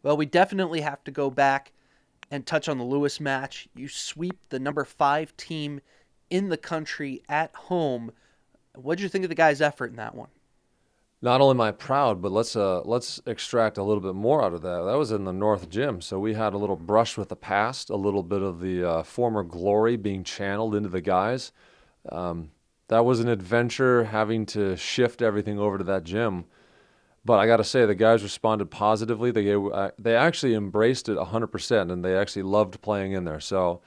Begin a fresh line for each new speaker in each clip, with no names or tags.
Well, we definitely have to go back and touch on the Lewis match. You sweep the number 5 team in the country at home. What did you think of the guys' effort in that one?
Not only am I proud, but let's extract a little bit more out of that. That was in the North Gym, so we had a little brush with the past, a little bit of the former glory being channeled into the guys. That was an adventure having to shift everything over to that gym. But I got to say, the guys responded positively. They actually embraced it 100%, and they actually loved playing in there. So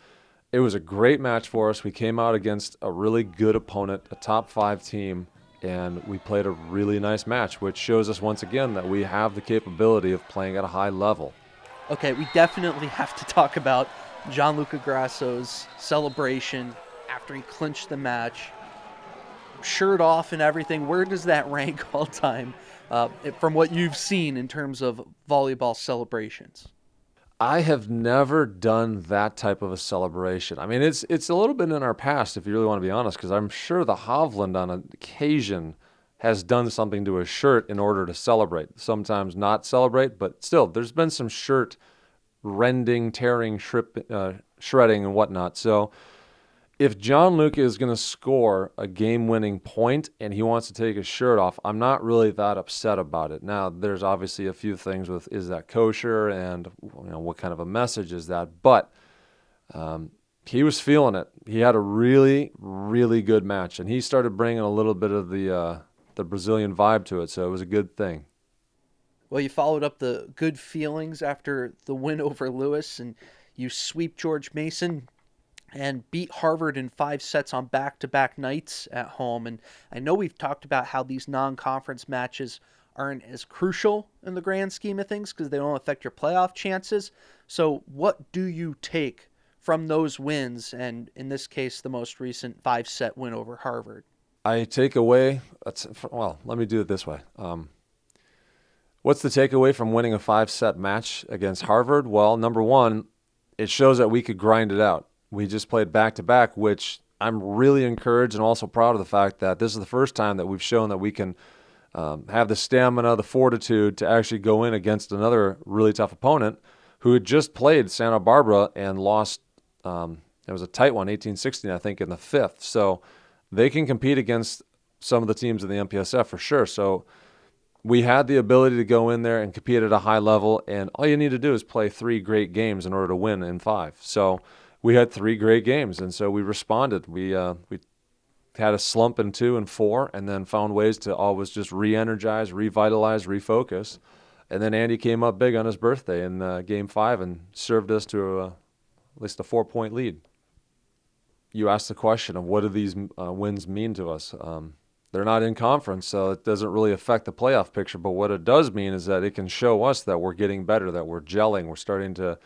it was a great match for us. We came out against a really good opponent, a top 5 team, and we played a really nice match, which shows us once again that we have the capability of playing at a high level.
Okay, we definitely have to talk about Gianluca Grasso's celebration after he clinched the match. Shirt off and everything. Where does that rank all time from what you've seen in terms of volleyball celebrations?
I have never done that type of a celebration. I mean, it's a little bit in our past, if you really want to be honest, because I'm sure the Hovland on occasion has done something to a shirt in order to celebrate. Sometimes not celebrate, but still, there's been some shirt rending, tearing, shredding, and whatnot. So if John Luca is going to score a game-winning point and he wants to take his shirt off, I'm not really that upset about it. Now, there's obviously a few things with is that kosher and what kind of a message is that, but he was feeling it. He had a really, really good match, and he started bringing a little bit of the Brazilian vibe to it, so it was a good thing.
Well, you followed up the good feelings after the win over Lewis, and you sweep George Mason and beat Harvard in 5 sets on back-to-back nights at home. And I know we've talked about how these non-conference matches aren't as crucial in the grand scheme of things because they don't affect your playoff chances. So what do you take from those wins, and in this case, the most recent 5-set win over Harvard?
I take away, well, let me do it this way. What's the takeaway from winning a 5-set match against Harvard? Well, number one, it shows that we could grind it out. We just played back to back, which I'm really encouraged and also proud of the fact that this is the first time that we've shown that we can have the stamina, the fortitude to actually go in against another really tough opponent who had just played Santa Barbara and lost. It was a tight one, 18-16, I think, in the fifth. So they can compete against some of the teams in the MPSF for sure. So we had the ability to go in there and compete at a high level, and all you need to do is play 3 great games in order to win in 5. So we had 3 great games, and so we responded. We had a slump in 2 and 4, and then found ways to always just re-energize, revitalize, refocus. And then Andy came up big on his birthday in Game 5 and served us to at least a 4-point lead. You asked the question of what do these wins mean to us? They're not in conference, so it doesn't really affect the playoff picture. But what it does mean is that it can show us that we're getting better, that we're gelling, we're starting to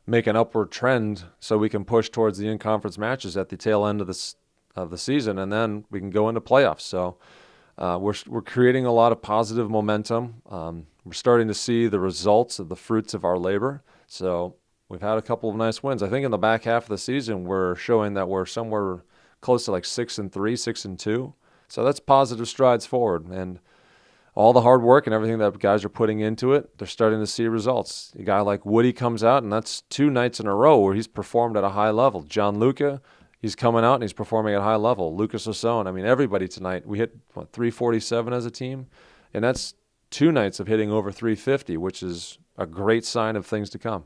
make an upward trend so we can push towards the in-conference matches at the tail end of the season, and then we can go into playoffs. So we're creating a lot of positive momentum. We're starting to see the results of the fruits of our labor. So we've had a couple of nice wins. I think in the back half of the season, we're showing that we're somewhere close to like 6-3, 6-2. So that's positive strides forward. And all the hard work and everything that guys are putting into it, they're starting to see results. A guy like Woody comes out, and that's 2 nights in a row where he's performed at a high level. John Luca, he's coming out and he's performing at a high level. Lucas Osone, I mean, everybody tonight. We hit 347 as a team, and that's 2 nights of hitting over 350, which is a great sign of things to come.